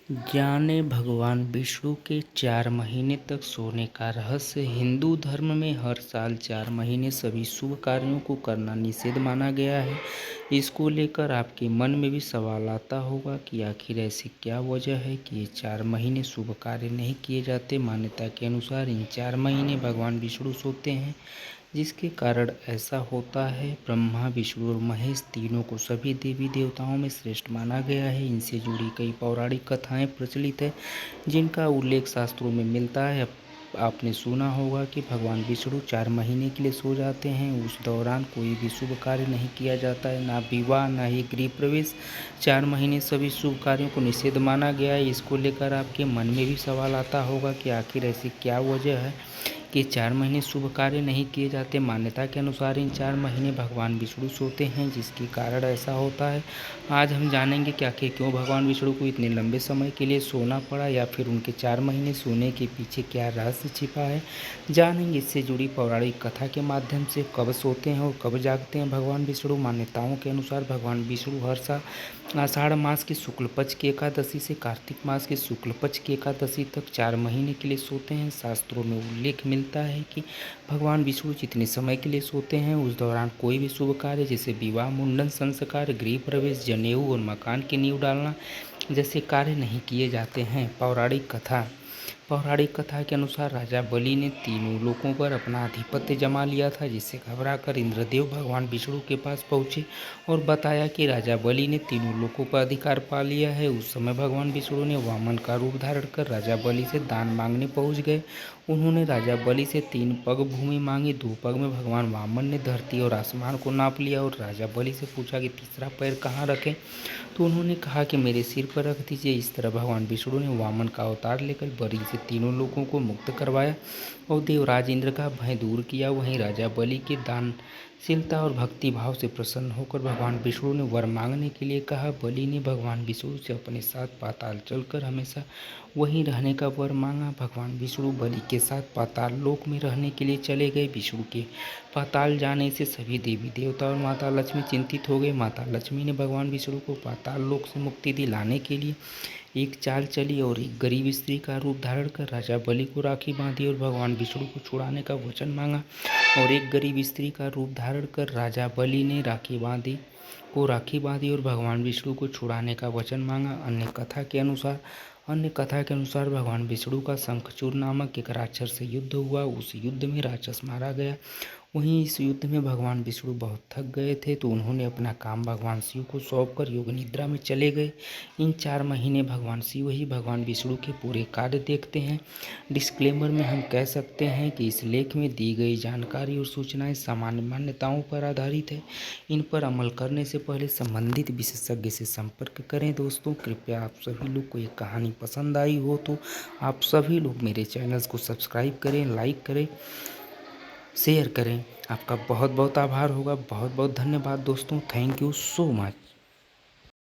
जाने भगवान विष्णु के 4 महीने तक सोने का रहस्य। हिंदू धर्म में हर साल 4 महीने सभी शुभ कार्यों को करना निषेध माना गया है। इसको लेकर आपके मन में भी सवाल आता होगा कि आखिर ऐसी क्या वजह है कि ये 4 महीने शुभ कार्य नहीं किए जाते। मान्यता के अनुसार इन 4 महीने भगवान विष्णु सोते हैं, जिसके कारण ऐसा होता है। ब्रह्मा, विष्णु और महेश तीनों को सभी देवी देवताओं में श्रेष्ठ माना गया है। इनसे जुड़ी कई पौराणिक कथाएं प्रचलित है, जिनका उल्लेख शास्त्रों में मिलता है। आपने सुना होगा कि भगवान विष्णु 4 महीने के लिए सो जाते हैं। उस दौरान कोई भी शुभ कार्य नहीं किया जाता है, ना विवाह ना ही गृह प्रवेश। 4 महीने सभी शुभ कार्यों को निषेध माना गया है। इसको लेकर आपके मन में भी सवाल आता होगा कि आखिर ऐसी क्या वजह है कि 4 महीने शुभ कार्य नहीं किए जाते। मान्यता के अनुसार इन 4 महीने भगवान विष्णु सोते हैं, जिसके कारण ऐसा होता है। आज हम जानेंगे कि आखिर क्यों भगवान विष्णु को इतने लंबे समय के लिए सोना पड़ा, या फिर उनके 4 महीने सोने के पीछे क्या रहस्य छिपा है। जानेंगे इससे जुड़ी पौराणिक कथा के माध्यम से कब सोते हैं और कब जागते हैं भगवान विष्णु। मान्यताओं के अनुसार भगवान विष्णु हर साल आषाढ़ मास की शुक्ल पक्ष की एकादशी से कार्तिक मास की शुक्ल पक्ष की एकादशी तक 4 महीने के लिए सोते हैं। शास्त्रों में उल्लेख मिलता है कि भगवान विष्णु जितने समय के लिए सोते हैं, उस दौरान कोई भी शुभ कार्य जैसे विवाह, मुंडन, संस्कार, गृह प्रवेश, जनेऊ और मकान की नींव डालना जैसे कार्य नहीं किए जाते हैं। पौराणिक कथा के अनुसार राजा बलि ने तीनों लोकों पर अपना आधिपत्य जमा लिया था, जिससे घबराकर इंद्रदेव भगवान विष्णु के पास पहुंचे और बताया कि राजा बलि ने तीनों लोकों पर अधिकार पा लिया है। उस समय भगवान विष्णु ने वामन का रूप धारण कर राजा बलि से दान मांगने पहुंच गए। उन्होंने राजा बलि से 3 पग भूमि मांगी। 2 पग में भगवान वामन ने धरती और आसमान को नाप लिया और राजा बलि से पूछा कि तीसरा पैर कहाँ रखें, तो उन्होंने कहा कि मेरे सिर पर रख दीजिए। इस तरह भगवान विष्णु ने वामन का अवतार लेकर बलि से तीनों लोगों को मुक्त करवाया और देवराज इंद्र का भय दूर किया। वहीं राजा बलि के दानशीलता और भक्ति भाव से प्रसन्न होकर भगवान विष्णु ने वर मांगने के लिए कहा। बलि ने भगवान विष्णु से अपने साथ पाताल चलकर हमेशा वहीं रहने का वर मांगा। भगवान विष्णु बलि के साथ पाताल लोक में रहने के लिए चले गए। विष्णु के पाताल जाने से सभी देवी देवता और माता लक्ष्मी चिंतित हो गए। माता लक्ष्मी ने भगवान विष्णु को पाताल लोक से मुक्ति दिलाने के लिए एक चाल चली और एक गरीब स्त्री का रूप धारण कर राजा बलि को राखी बांधी और भगवान विष्णु को छुड़ाने का वचन मांगा। और एक गरीब स्त्री का रूप धारण कर राजा बलि ने राखी बांधी और भगवान विष्णु को छुड़ाने का वचन मांगा। अन्य कथा के अनुसार भगवान विष्णु का शंखचूड़ नामक एक राक्षस से युद्ध हुआ। उस युद्ध में राक्षस मारा गया। वहीं इस युद्ध में भगवान विष्णु बहुत थक गए थे, तो उन्होंने अपना काम भगवान शिव को सौंपकर योग निद्रा में चले गए। इन 4 महीने भगवान शिव ही भगवान विष्णु के पूरे कार्य देखते हैं। डिस्क्लेमर में हम कह सकते हैं कि इस लेख में दी गई जानकारी और सूचनाएं सामान्य मान्यताओं पर आधारित है। इन पर अमल करने से पहले संबंधित विशेषज्ञ से संपर्क करें। दोस्तों, कृपया आप सभी लोग को ये कहानी पसंद आई हो तो आप सभी लोग मेरे चैनल को सब्सक्राइब करें, लाइक करें, शेयर करें। आपका बहुत बहुत आभार होगा। बहुत बहुत धन्यवाद दोस्तों। Thank you so much.